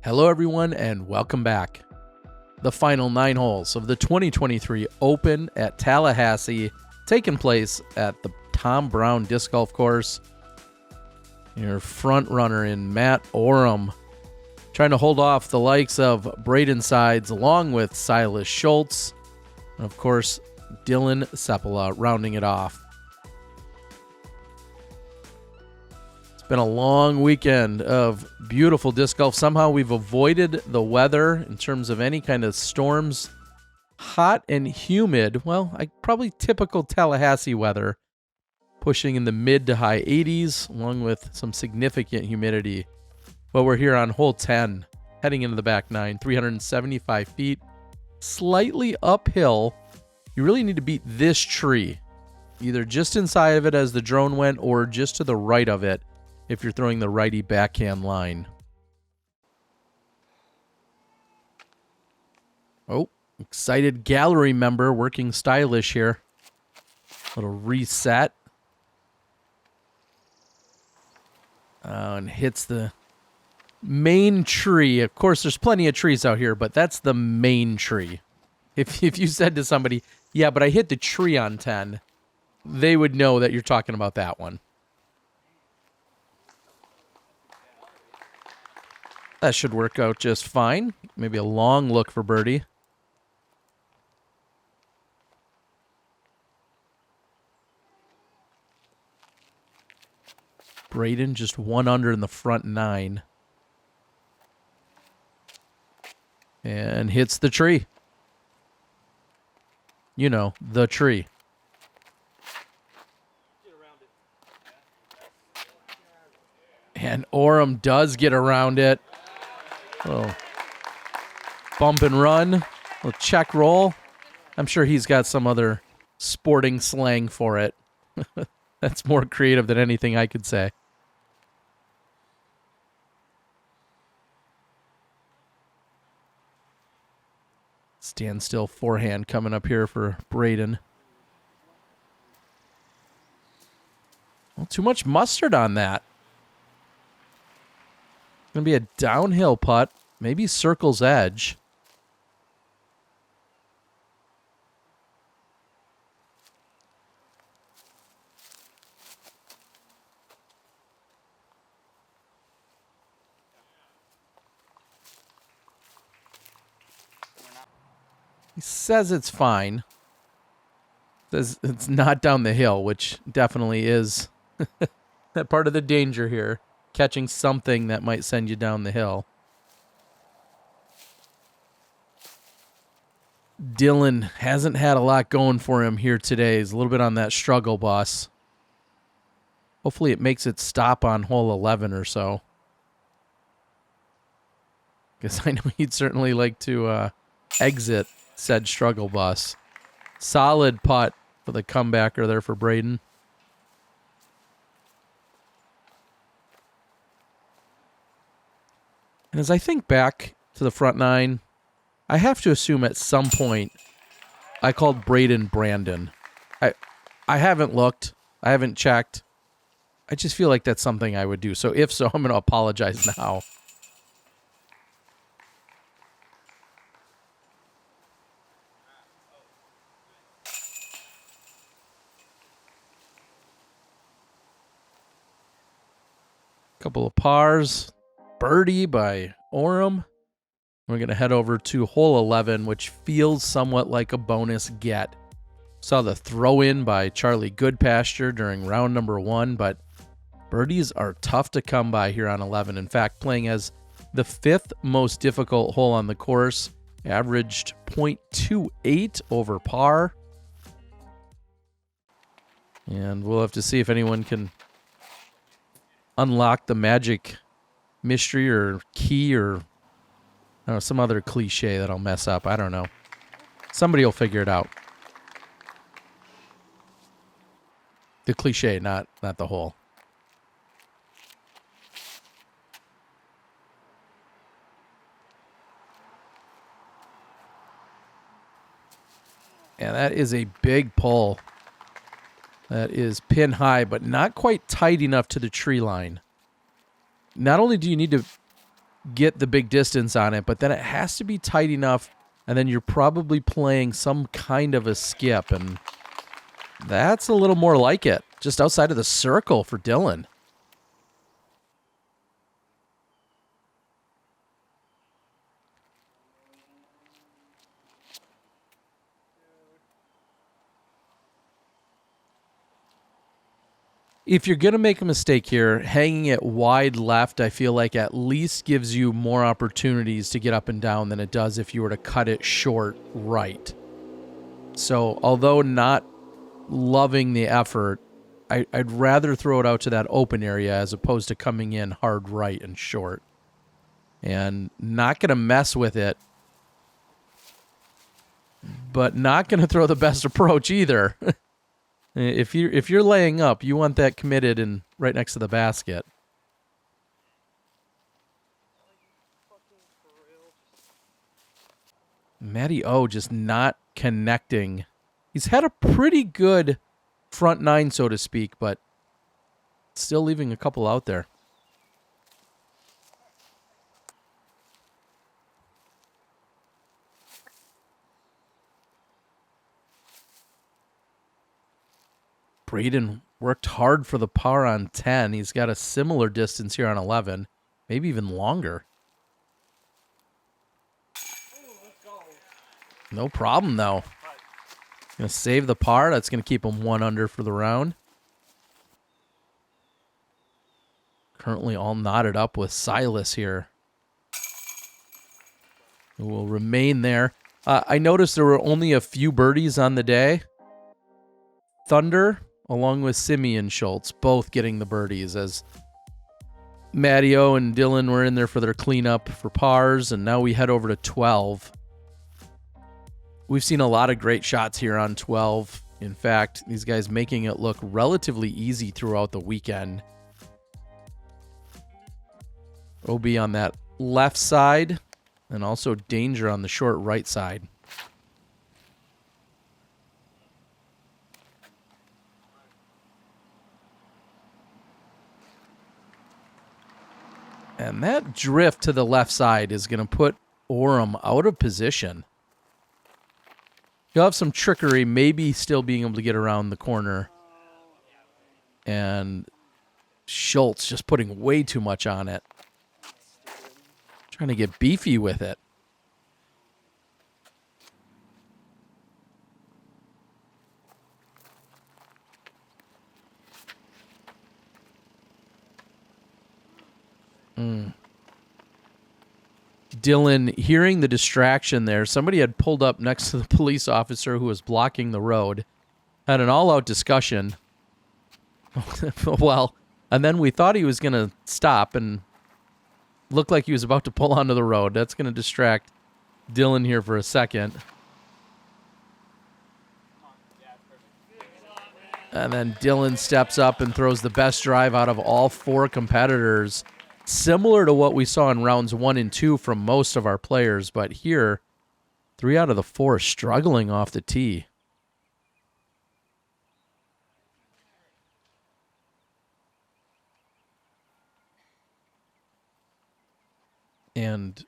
Hello everyone and welcome back. The final 9 holes of the 2023 Open at Tallahassee, taking place at the Tom Brown Disc Golf Course. Your front runner in Matt Orum, trying to hold off the likes of Braeden sides along with Silas Schultz, and of course Dylan Seppala rounding it off. It's been a long weekend of beautiful disc golf. Somehow we've avoided the weather in terms of any kind of storms. Hot and humid, well, probably typical Tallahassee weather, pushing in the mid to high 80s along with some significant humidity. But we're here on hole 10, heading into the back 9, 375 feet, slightly uphill. You really need to beat this tree, either just inside of it as the drone went or just to the right of it if you're throwing the righty backhand line. Oh, excited gallery member working stylish here. Little reset. And hits the main tree. Of course, there's plenty of trees out here, but that's the main tree. If you said to somebody, yeah, but I hit the tree on 10, they would know that you're talking about that one. That should work out just fine. Maybe a long look for birdie. Braeden just 1 under in the front 9. And hits the tree. You know, the tree. And Orum does get around it. Little bump and run, little check roll. I'm sure he's got some other sporting slang for it. That's more creative than anything I could say. Standstill forehand coming up here for Braeden. Well, too much mustard on that. Going to be a downhill putt, maybe circle's edge. He says it's fine. Says it's not down the hill, which definitely is that part of the danger here. Catching something that might send you down the hill. Dylan hasn't had a lot going for him here today. He's a little bit on that struggle bus. Hopefully it makes it stop on hole 11 or so. Because I know he'd certainly like to exit said struggle bus. Solid putt for the comebacker there for Braeden. And as I think back to the front 9, I have to assume at some point I called Braeden Brandon. I haven't looked. I haven't checked. I just feel like that's something I would do. So if so, I'm going to apologize now. Couple of pars. Birdie by Orum. We're going to head over to hole 11, which feels somewhat like a bonus get. Saw the throw in by Charlie Goodpasture during round number 1, but birdies are tough to come by here on 11. In fact, playing as the 5th most difficult hole on the course, averaged .28 over par. And we'll have to see if anyone can unlock the magic mystery or key or I don't know, some other cliche that I'll mess up. I don't know. Somebody will figure it out. The cliche, not the hole. Yeah, that is a big pull. That is pin high, but not quite tight enough to the tree line. Not only do you need to get the big distance on it, but then it has to be tight enough, and then you're probably playing some kind of a skip, and that's a little more like it. Just outside of the circle for Dylan. If you're going to make a mistake here, hanging it wide left, I feel like at least gives you more opportunities to get up and down than it does if you were to cut it short right. So, although not loving the effort, I'd rather throw it out to that open area as opposed to coming in hard right and short. And not going to mess with it, but not going to throw the best approach either. If you're laying up, you want that committed and right next to the basket. Matty O just not connecting. He's had a pretty good front nine, so to speak, but still leaving a couple out there. Braeden worked hard for the par on 10. He's got a similar distance here on 11, maybe even longer. No problem, though. Going to save the par. That's going to keep him 1 under for the round. Currently all knotted up with Silas here, who will remain there. I noticed there were only a few birdies on the day. Thunder, along with Simeon Schultz, both getting the birdies as Matty-O and Dylan were in there for their cleanup for pars, and now we head over to 12. We've seen a lot of great shots here on 12. In fact, these guys making it look relatively easy throughout the weekend. OB on that left side, and also danger on the short right side. And that drift to the left side is going to put Orum out of position. He'll have some trickery, maybe still being able to get around the corner. And Schultz just putting way too much on it. Trying to get beefy with it. Dylan, hearing the distraction there, somebody had pulled up next to the police officer who was blocking the road, had an all-out discussion. Well, and then we thought he was going to stop and looked like he was about to pull onto the road. That's going to distract Dylan here for a second. And then Dylan steps up and throws the best drive out of all 4 competitors. Similar to what we saw in rounds 1 and 2 from most of our players, but here, 3 out of the 4 struggling off the tee. And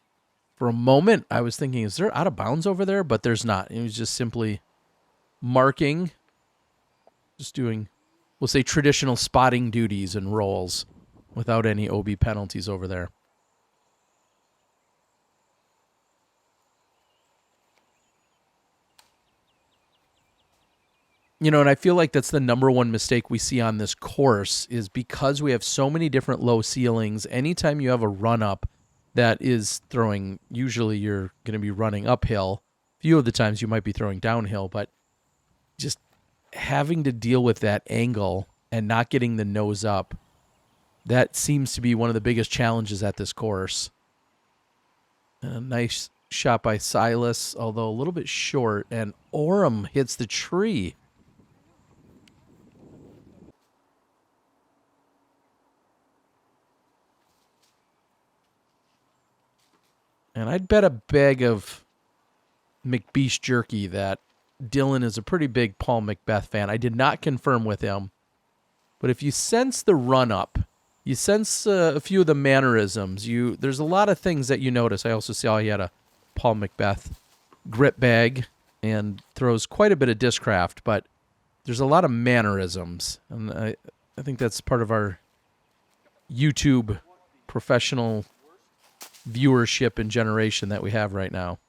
for a moment, I was thinking, is there out of bounds over there? But there's not. It was just simply marking, just doing, we'll say, traditional spotting duties and rolls, without any OB penalties over there. You know, and I feel like that's the number one mistake we see on this course is because we have so many different low ceilings. Anytime you have a run-up that is throwing, usually you're going to be running uphill. Few of the times you might be throwing downhill, but just having to deal with that angle and not getting the nose up, that seems to be one of the biggest challenges at this course. A nice shot by Silas, although a little bit short, and Orum hits the tree. And I'd bet a bag of McBeast jerky that Dylan is a pretty big Paul Macbeth fan. I did not confirm with him, but if you sense the run-up You sense a few of the mannerisms. There's a lot of things that you notice. I also saw he had a Paul Macbeth grip bag and throws quite a bit of discraft, but there's a lot of mannerisms. And I think that's part of our YouTube professional viewership and generation that we have right now.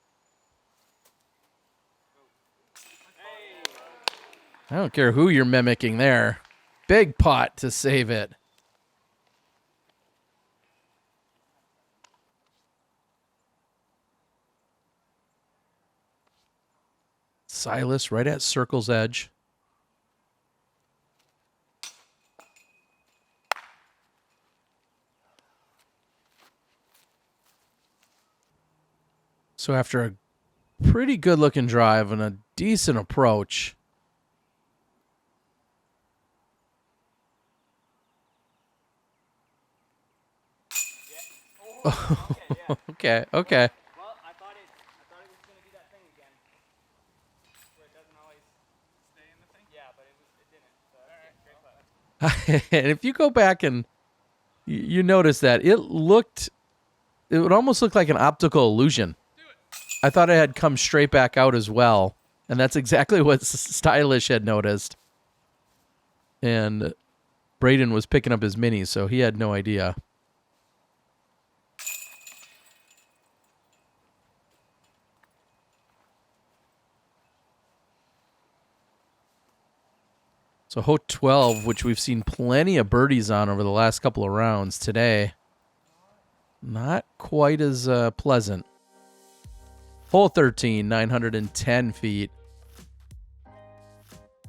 I don't care who you're mimicking there. Big pot to save it. Silas right at circle's edge. So after a pretty good looking drive and a decent approach, okay. Well, I thought it was going to be that thing again. Where it doesn't always stay in the thing? Yeah, but it didn't. So, great putt. And if you go back and you notice that it would almost look like an optical illusion. I thought it had come straight back out as well, and that's exactly what Stylish had noticed. And Braeden was picking up his minis, so he had no idea. So hole 12, which we've seen plenty of birdies on over the last couple of rounds today, not quite as pleasant. Hole 13, 910 feet.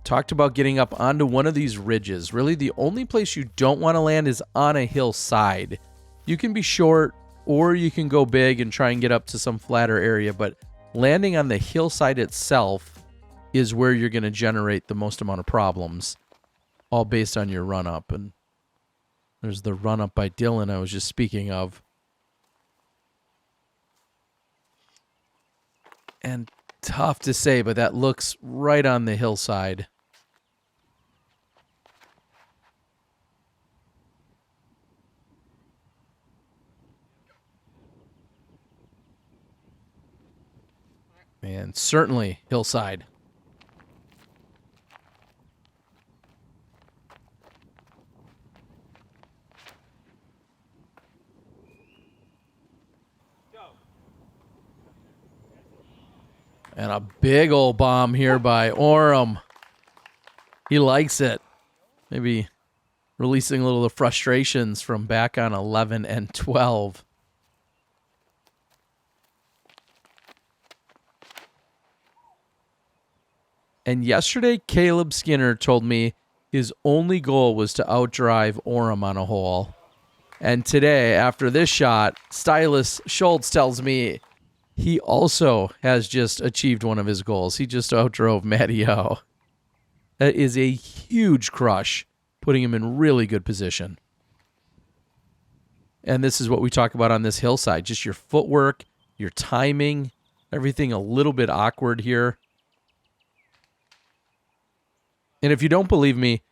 Talked about getting up onto one of these ridges. Really, the only place you don't want to land is on a hillside. You can be short, or you can go big and try and get up to some flatter area, but landing on the hillside itself is where you're going to generate the most amount of problems, all based on your run-up. And there's the run-up by Dylan I was just speaking of. And tough to say, but that looks right on the hillside. And certainly hillside. And a big old bomb here by Orum. He likes it. Maybe releasing a little of the frustrations from back on 11 and 12. And yesterday, Caleb Skinner told me his only goal was to outdrive Orum on a hole. And today, after this shot, Silas Schultz tells me he also has just achieved one of his goals. He just outdrove Matty O. That is a huge crush, putting him in really good position. And this is what we talk about on this hillside. Just your footwork, your timing, everything a little bit awkward here. And if you don't believe me,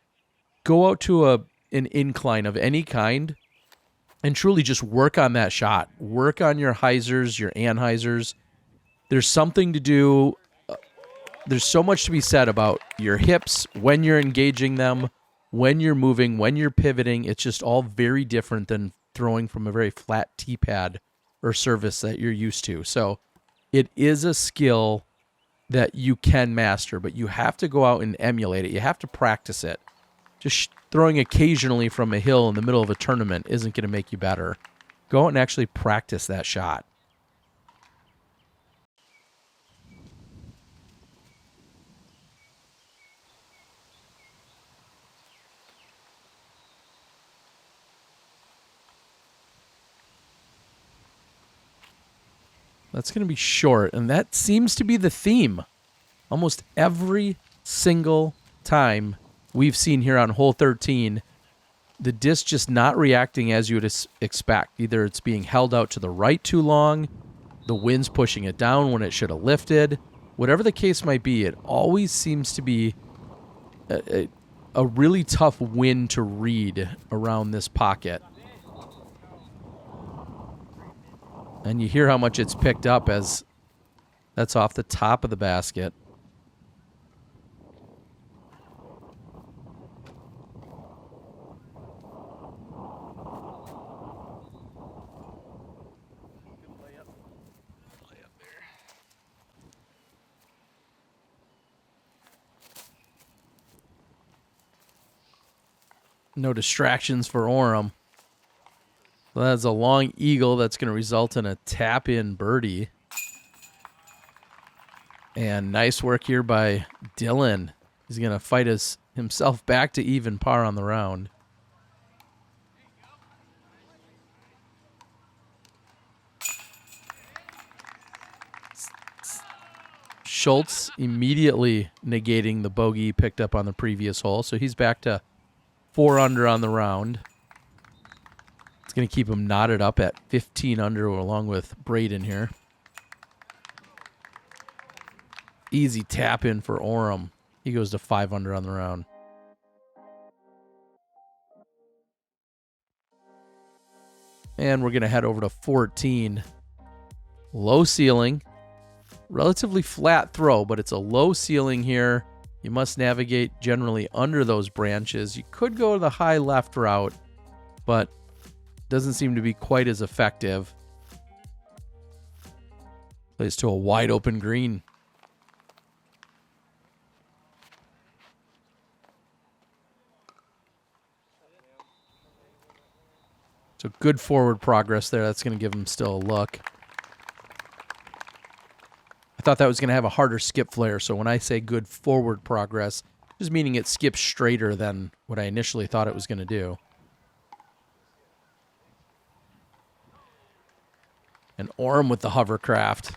go out to an incline of any kind and truly just work on that shot. Work on your hyzers, your anhyzers. There's something to do. There's so much to be said about your hips, when you're engaging them, when you're moving, when you're pivoting. It's just all very different than throwing from a very flat tee pad or surface that you're used to. So it is a skill that you can master, but you have to go out and emulate it. You have to practice it. Just throwing occasionally from a hill in the middle of a tournament isn't going to make you better. Go out and actually practice that shot. That's going to be short, and that seems to be the theme. Almost every single time we've seen here on hole 13, the disc just not reacting as you would expect. Either it's being held out to the right too long, the wind's pushing it down when it should have lifted. Whatever the case might be, it always seems to be a a really tough wind to read around this pocket. And you hear how much it's picked up as that's off the top of the basket. No distractions for Orum. So that's a long eagle that's going to result in a tap-in birdie. And nice work here by Dylan. He's going to fight himself back to even par on the round. Schultz immediately negating the bogey picked up on the previous hole. So he's back to 4 under on the round. It's going to keep him knotted up at 15 under along with Braeden here. Easy tap in for Orum. He goes to 5 under on the round. And we're going to head over to 14. Low ceiling. Relatively flat throw, but it's a low ceiling here. You must navigate generally under those branches. You could go the high left route, but doesn't seem to be quite as effective. Plays to a wide open green. So good forward progress there. That's going to give him still a look. I thought that was going to have a harder skip flare, so when I say good forward progress, just meaning it skips straighter than what I initially thought it was going to do. And Orum with the hovercraft.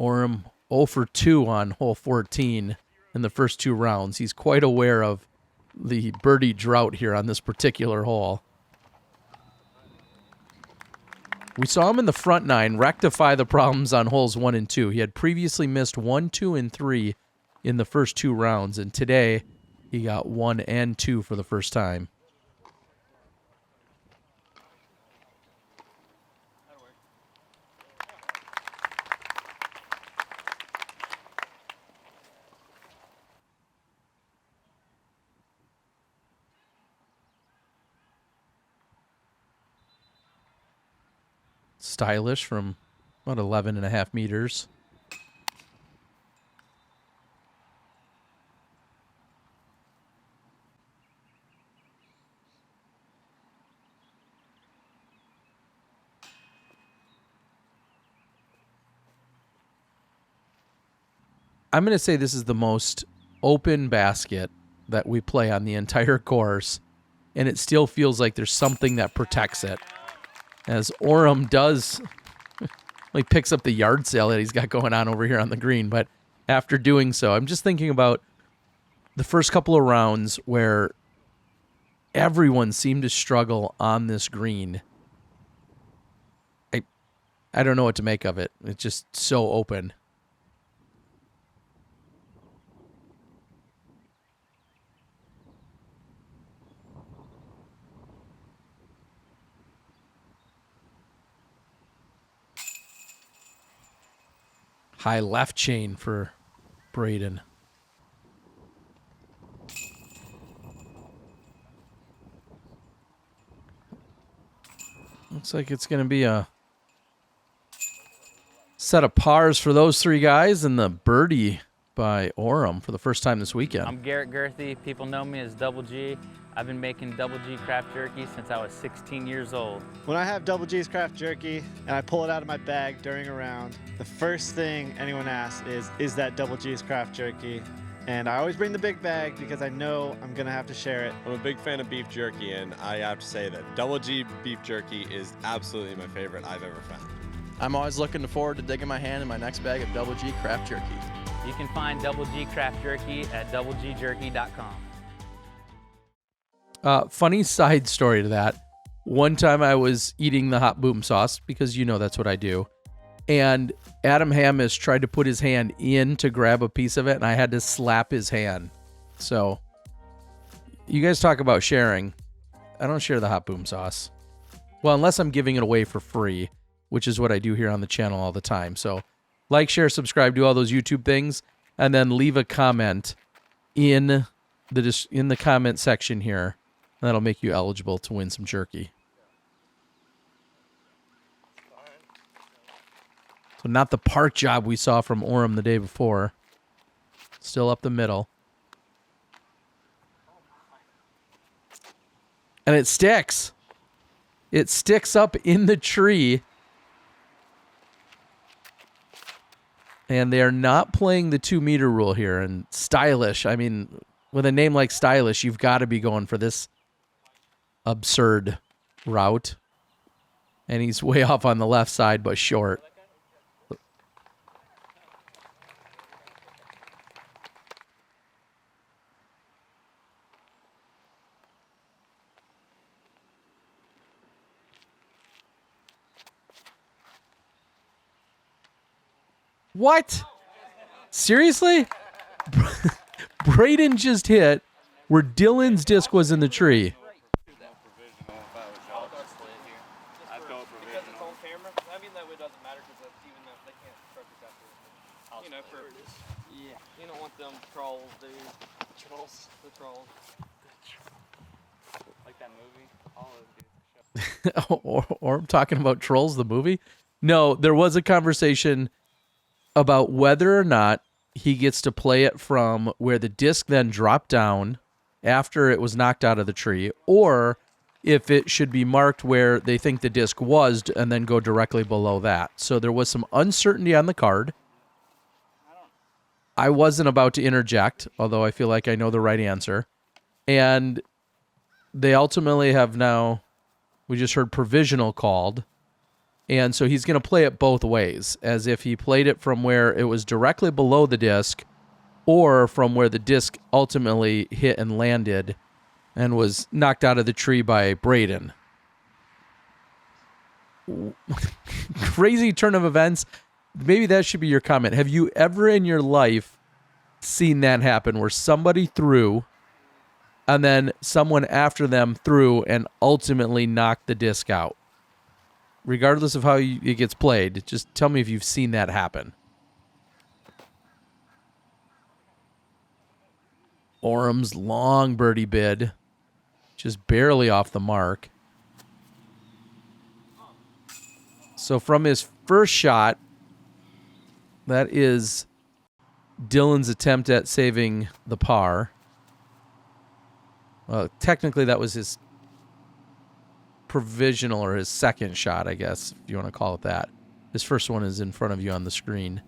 Orum 0 for 2 on hole 14 in the first 2 rounds. He's quite aware of the birdie drought here on this particular hole. We saw him in the front 9 rectify the problems on holes 1 and 2. He had previously missed 1, 2, and 3 in the first 2 rounds, and today he got 1 and 2 for the first time. Stylish from about 11.5 meters. I'm going to say this is the most open basket that we play on the entire course, and it still feels like there's something that protects it. As Orum does, he picks up the yard sale that he's got going on over here on the green. But after doing so, I'm just thinking about the first couple of rounds where everyone seemed to struggle on this green. I don't know what to make of it. It's just so open. High left chain for Braeden. Looks like it's going to be a set of pars for those 3 guys and the birdie by Orum for the first time this weekend. I'm Garrett Girthy. People know me as Double G. I've been making Double G craft jerky since I was 16 years old. When I have Double G's craft jerky and I pull it out of my bag during a round, the first thing anyone asks is that Double G's craft jerky? And I always bring the big bag because I know I'm gonna have to share it. I'm a big fan of beef jerky, and I have to say that Double G beef jerky is absolutely my favorite I've ever found. I'm always looking forward to digging my hand in my next bag of Double G craft jerky. You can find Double G craft jerky at doublegjerky.com. Funny side story to that. One time I was eating the hot boom sauce, because you know that's what I do. And Adam Hammis tried to put his hand in to grab a piece of it, and I had to slap his hand. So, you guys talk about sharing. I don't share the hot boom sauce. Well, unless I'm giving it away for free, which is what I do here on the channel all the time. So, like, share, subscribe, do all those YouTube things, and then leave a comment in the comment section here. And that'll make you eligible to win some jerky. So not the park job we saw from Orum the day before. Still up the middle. And it sticks. It sticks up in the tree. And they're not playing the 2-meter rule here. And Stylish, I mean, with a name like Stylish, you've got to be going for this absurd route. And he's way off on the left side, but short. What? Seriously? Braeden just hit where Dylan's disc was in the tree. You don't want them trolls, dude. The trolls. Like that movie. All those dudes. Or I'm talking about Trolls, the movie. No, there was a conversation about whether or not he gets to play it from where the disc then dropped down after it was knocked out of the tree, or if it should be marked where they think the disc was and then go directly below that. So there was some uncertainty on the card. I wasn't about to interject, although I feel like I know the right answer. And they ultimately have now, we just heard provisional called. And so he's going to play it both ways, as if he played it from where it was directly below the disc or from where the disc ultimately hit and landed and was knocked out of the tree by Braeden. Crazy turn of events. Maybe that should be your comment. Have you ever in your life seen that happen where somebody threw and then someone after them threw and ultimately knocked the disc out? Regardless of how it gets played, just tell me if you've seen that happen. Orum's long birdie bid, just barely off the mark. So from his first shot, that is Dylan's attempt at saving the par. Well, technically that was his provisional or his second shot, I guess, if you want to call it that. His first one is in front of you on the screen.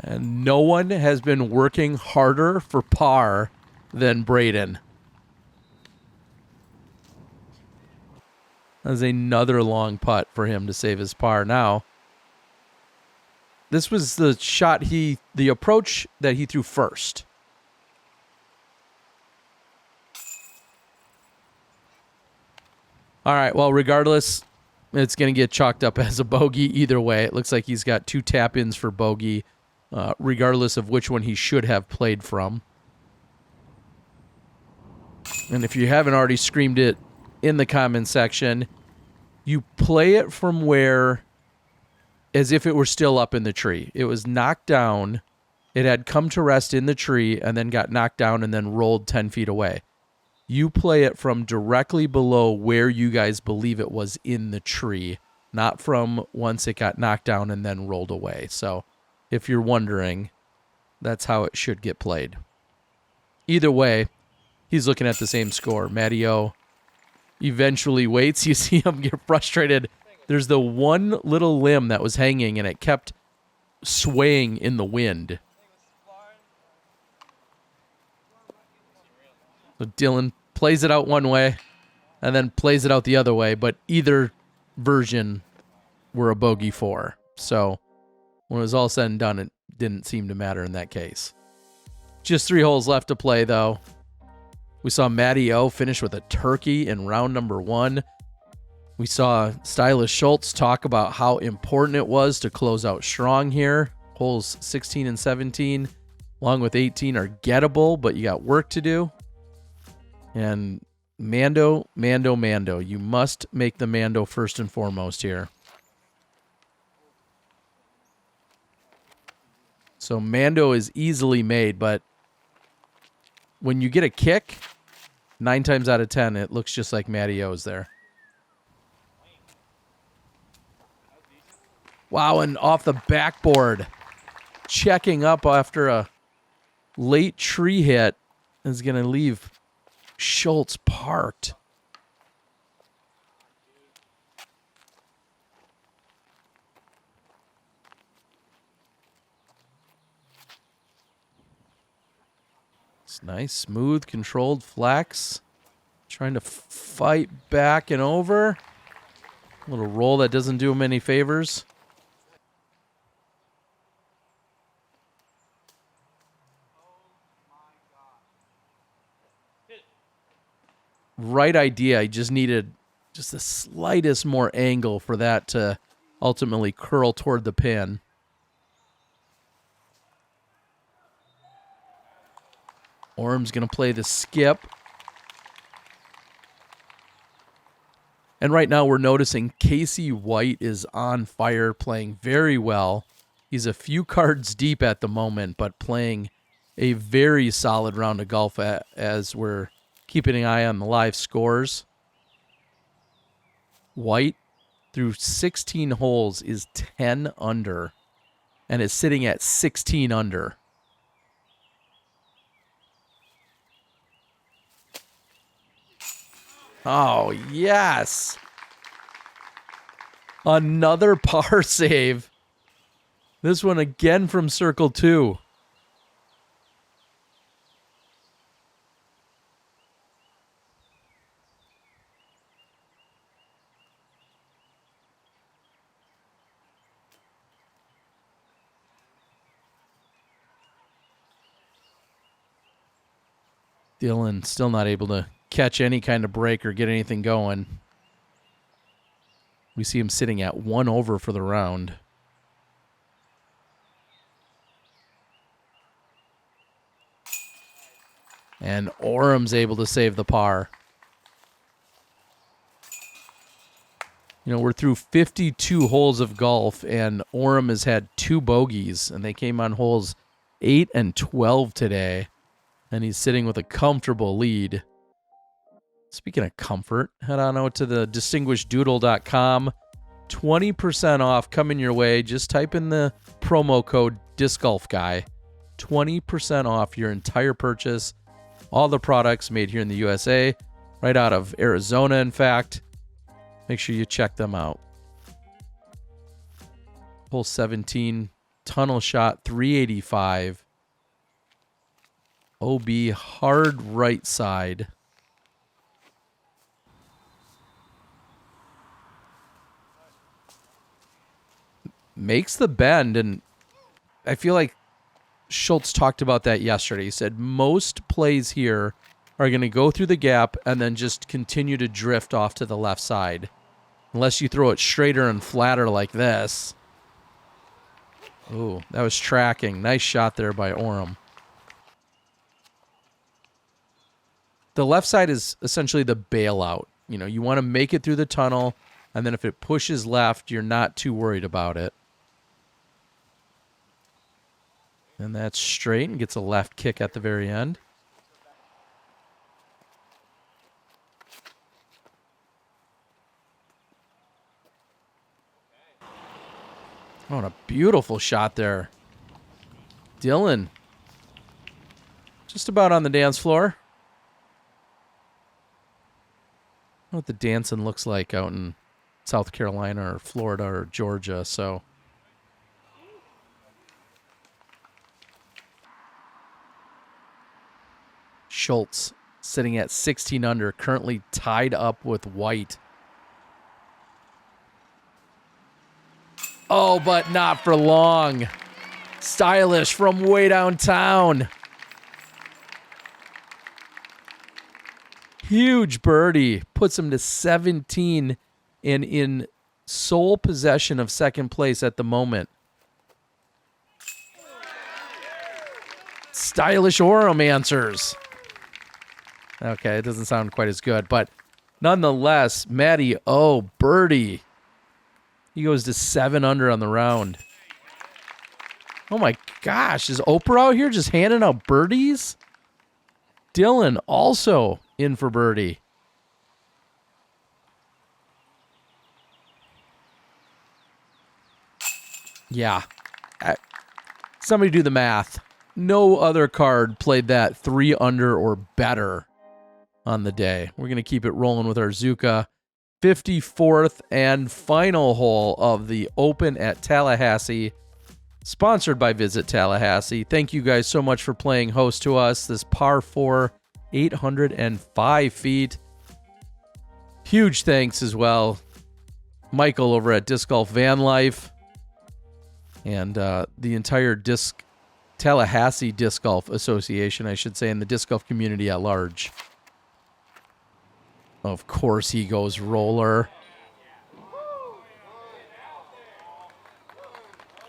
And no one has been working harder for par than Braeden. That's another long putt for him to save his par. Now, this was the shot the approach that he threw first. All right, well, regardless, it's going to get chalked up as a bogey either way. It looks like he's got 2 tap-ins for bogey, regardless of which one he should have played from. And if you haven't already screamed it in the comment section, you play it from where, as if it were still up in the tree. It was knocked down. It had come to rest in the tree and then got knocked down and then rolled 10 feet away. You play it from directly below where you guys believe it was in the tree, not from once it got knocked down and then rolled away. So if you're wondering, that's how it should get played. Either way, he's looking at the same score. Matty-O eventually waits. You see him get frustrated. There's the one little limb that was hanging, and it kept swaying in the wind. So Dylan plays it out one way and then plays it out the other way, but either version were a bogey for. So when it was all said and done, it didn't seem to matter in that case. Just 3 holes left to play, though. We saw Matty O finish with a turkey in round number 1. We saw Silas Schultz talk about how important it was to close out strong here. Holes 16 and 17, along with 18, are gettable, but you got work to do. And Mando. You must make the Mando first and foremost here. So Mando is easily made, but when you get a kick, 9 times out of 10, it looks just like Matty O's there. Wow, and off the backboard, checking up after a late tree hit is going to leave Schultz parked. It's nice, smooth, controlled flex. Trying to fight back and over. A little roll that doesn't do him any favors. Right idea. I just needed just the slightest more angle for that to ultimately curl toward the pin. Orum's going to play the skip. And right now we're noticing Casey White is on fire, playing very well. He's a few cards deep at the moment, but playing a very solid round of golf as we're keeping an eye on the live scores. White, through 16 holes, is 10 under and is sitting at 16 under. Oh, yes. Another par save. This one again from circle 2. Dylan still not able to catch any kind of break or get anything going. We see him sitting at 1 over for the round. And Orum's able to save the par. You know, we're through 52 holes of golf, and Orum has had 2 bogeys, and they came on holes 8 and 12 today. And he's sitting with a comfortable lead. Speaking of comfort, head on out to the distinguisheddoodle.com. 20% off coming your way. Just type in the promo code DiscGolfGuy. 20% off your entire purchase. All the products made here in the USA. Right out of Arizona, in fact. Make sure you check them out. Hole 17, tunnel shot 385. OB hard right side. Makes the bend, and I feel like Schultz talked about that yesterday. He said most plays here are going to go through the gap and then just continue to drift off to the left side. Unless you throw it straighter and flatter like this. Ooh, that was tracking. Nice shot there by Orum. The left side is essentially the bailout. You know, you want to make it through the tunnel, and then if it pushes left, you're not too worried about it. And that's straight and gets a left kick at the very end. Oh, and a beautiful shot there. Dylan. Just about on the dance floor. I don't know what the dancing looks like out in South Carolina or Florida or Georgia, so. Schultz sitting at 16 under, currently tied up with White. Oh, but not for long. Stylish from way downtown. Huge birdie. Puts him to 17 and in sole possession of second place at the moment. Stylish Orum answers. Okay, it doesn't sound quite as good, but nonetheless, Matty O, birdie. He goes to 7 under on the round. Oh my gosh, is Oprah out here just handing out birdies? Dylan also in for birdie. Yeah. Somebody do the math. No other card played that 3 under or better on the day. We're going to keep it rolling with our Zuka. 54th and final hole of the Open at Tallahassee, sponsored by Visit Tallahassee. Thank you guys so much for playing host to us. This par 4, 805 feet. Huge thanks as well, Michael over at Disc Golf Van Life and the entire Tallahassee Disc Golf Association, I should say, and the disc golf community at large. Of course he goes roller.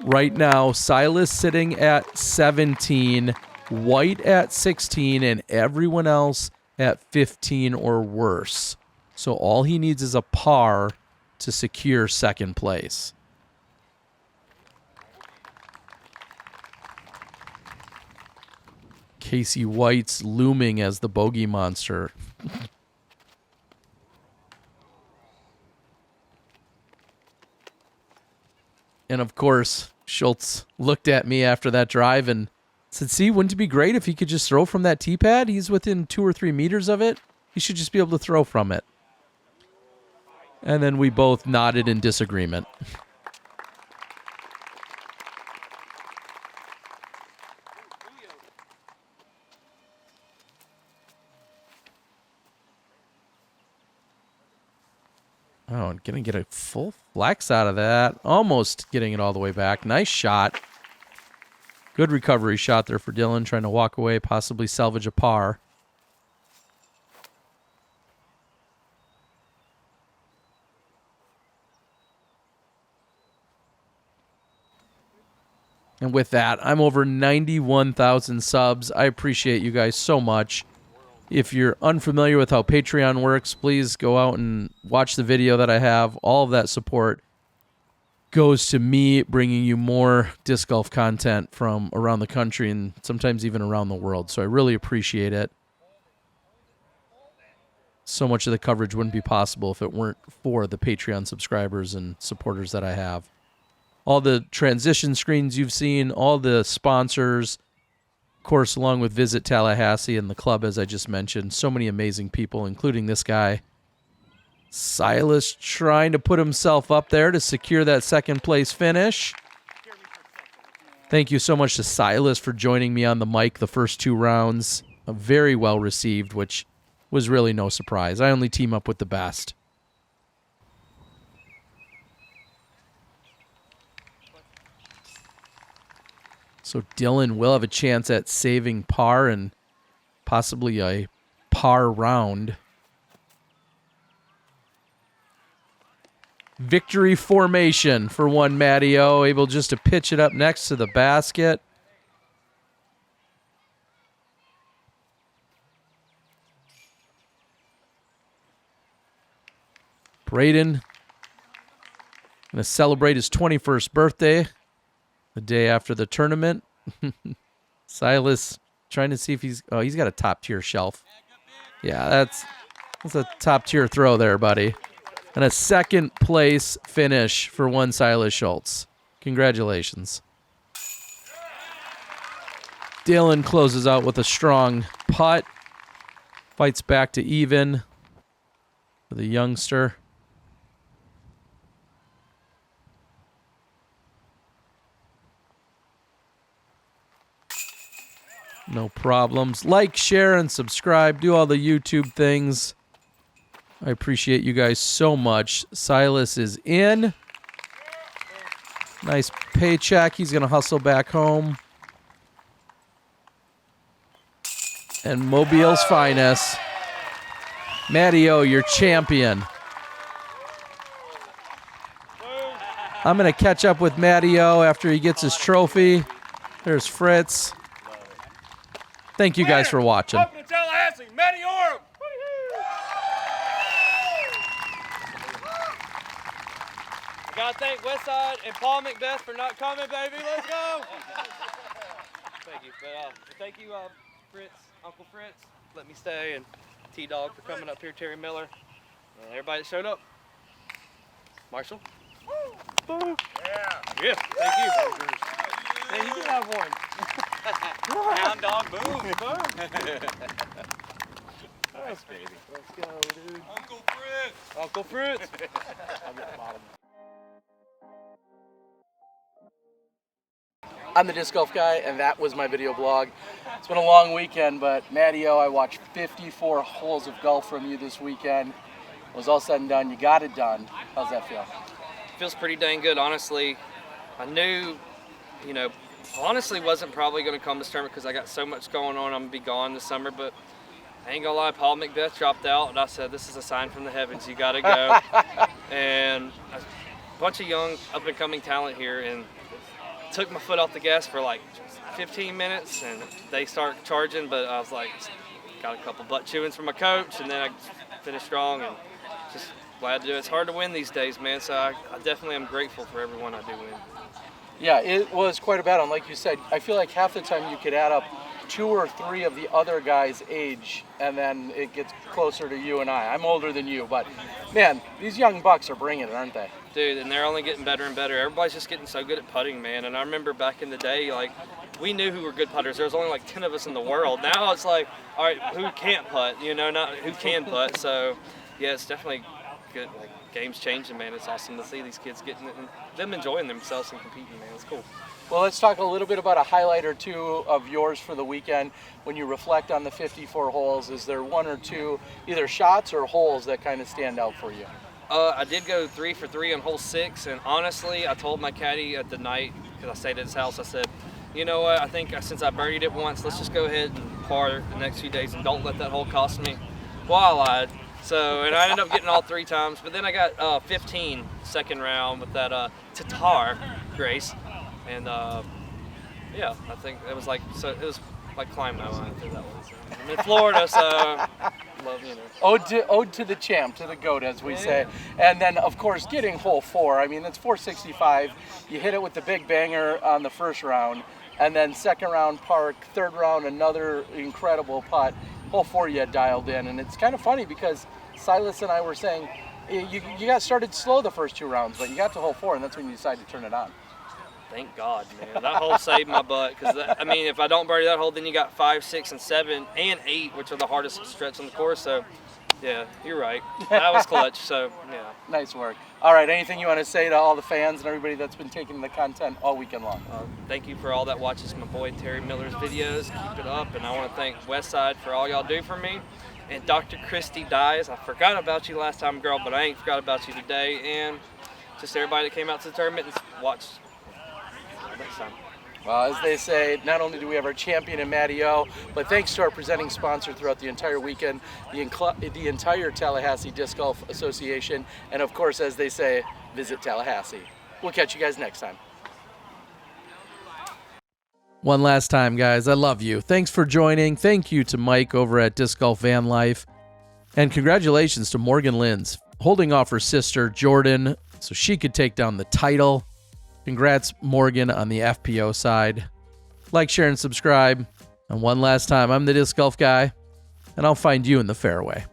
Right now, Silas sitting at 17, White at 16, and everyone else at 15 or worse. So all he needs is a par to secure second place. Casey White's looming as the bogey monster. And of course, Schultz looked at me after that drive and said, see, wouldn't it be great if he could just throw from that tee pad? He's within 2 or 3 meters of it. He should just be able to throw from it. And then we both nodded in disagreement. Oh, and gonna get a full flex out of that. Almost getting it all the way back. Nice shot. Good recovery shot there for Dylan, trying to walk away, possibly salvage a par. And with that, I'm over 91,000 subs. I appreciate you guys so much. If you're unfamiliar with how Patreon works, please go out and watch the video that I have. All of that support goes to me bringing you more disc golf content from around the country and sometimes even around the world. So I really appreciate it. So much of the coverage wouldn't be possible if it weren't for the Patreon subscribers and supporters that I have. All the transition screens you've seen, all the sponsors, of course, along with Visit Tallahassee and the club, as I just mentioned. So many amazing people, including this guy. Silas trying to put himself up there to secure that second place finish. Thank you so much to Silas for joining me on the mic the first 2 rounds. Very well received, which was really no surprise. I only team up with the best. So Dylan will have a chance at saving par and possibly a par round. Victory formation for one Matty O, able just to pitch it up next to the basket. Braeden going to celebrate his 21st birthday the day after the tournament. Silas trying to see if he's got a top-tier shelf. Yeah, that's a top-tier throw there, buddy. And a second place finish for one Silas Schultz. Congratulations. Dylan closes out with a strong putt. Fights back to even for the youngster. No problems. Like, share, and subscribe. Do all the YouTube things. I appreciate you guys so much. Silas is in. Nice paycheck. He's going to hustle back home. And Mobile's finest. Matty O, your champion. I'm going to catch up with Matty O after he gets his trophy. There's Fritz. Thank you guys for watching. Welcome to Tallahassee, Matty Orum. I gotta thank Westside and Paul Macbeth for not coming, baby. Let's go. Thank you, thank you, Fritz, Uncle Fritz, let me stay, and T-Dog for coming up here, Terry Miller, and everybody that showed up. Marshall. Boo. Yeah. Thank you. Yeah, you can have one. Hound dog, boom, boom. Nice, baby. Let's go, dude. Uncle Fritz. Uncle Fritz. I'm at the bottom. I'm the Disc Golf Guy, and that was my video blog. It's been a long weekend, but Matty O, I watched 54 holes of golf from you this weekend. It was all said and done. You got it done. How's that feel? Feels pretty dang good, honestly. I knew, honestly wasn't probably going to come this tournament because I got so much going on. I'm going to be gone this summer, but I ain't going to lie, Paul Macbeth dropped out, and I said, this is a sign from the heavens. You got to go. And a bunch of young, up-and-coming talent here, and took my foot off the gas for like 15 minutes, and they start charging, but I was like, got a couple butt chewings from my coach, and then I finished strong, and just glad to do it. It's hard to win these days, man, so I definitely am grateful for everyone I do win. Yeah, it was quite a battle, and like you said, I feel like half the time you could add up 2 or 3 of the other guys' age, and then it gets closer to you and I. I'm older than you, but man, these young bucks are bringing it, aren't they? Dude, and they're only getting better and better. Everybody's just getting so good at putting, man. And I remember back in the day, like, we knew who were good putters. There was only like 10 of us in the world. Now it's like, all right, who can't putt? Not who can putt. So, yeah, it's definitely good. Like, game's changing, man. It's awesome to see these kids getting it and them enjoying themselves and competing, man. It's cool. Well, let's talk a little bit about a highlight or two of yours for the weekend. When you reflect on the 54 holes, is there 1 or 2 either shots or holes that kind of stand out for you? I did go 3 for 3 on hole 6, and honestly, I told my caddy at the night, because I stayed at his house, I said, you know what, I think since I birdied it once, let's just go ahead and par the next few days and don't let that hole cost me. Well, I lied. So, and I ended up getting all 3 times, but then I got 15 second round with that Tatar Grace, and yeah, I think it was like, so it was like climb that one after that one. So I'm in Florida, so love, Ode to the champ, to the GOAT, as we say. And then, of course, getting hole 4. I mean, that's 465. You hit it with the big banger on the first round, and then second round park, third round another incredible putt. Hole 4 you had dialed in, and it's kind of funny because Silas and I were saying you got started slow the first 2 rounds, but you got to hole 4, and that's when you decided to turn it on. Thank God, man. That hole saved my butt. Because, I mean, if I don't birdie that hole, then you got 5, 6, and 7, and 8, which are the hardest stretch on the course. So, yeah, you're right. That was clutch. So, yeah. Nice work. All right, anything you want to say to all the fans and everybody that's been taking the content all weekend long? Thank you for all that watches my boy Terry Miller's videos. Keep it up. And I want to thank Westside for all y'all do for me. And Dr. Christy Dyes. I forgot about you last time, girl, but I ain't forgot about you today. And just everybody that came out to the tournament and watched. Next time. Well, as they say, not only do we have our champion in Matty O, but thanks to our presenting sponsor throughout the entire weekend, the entire Tallahassee Disc Golf Association, and of course, as they say, visit Tallahassee. We'll catch you guys next time. One last time, guys, I love you. Thanks for joining. Thank you to Mike over at Disc Golf Van Life. And congratulations to Morgan Linz, holding off her sister, Jordan, so she could take down the title. Congrats, Morgan, on the FPO side. Like, share, and subscribe. And one last time, I'm the Disc Golf Guy, and I'll find you in the fairway.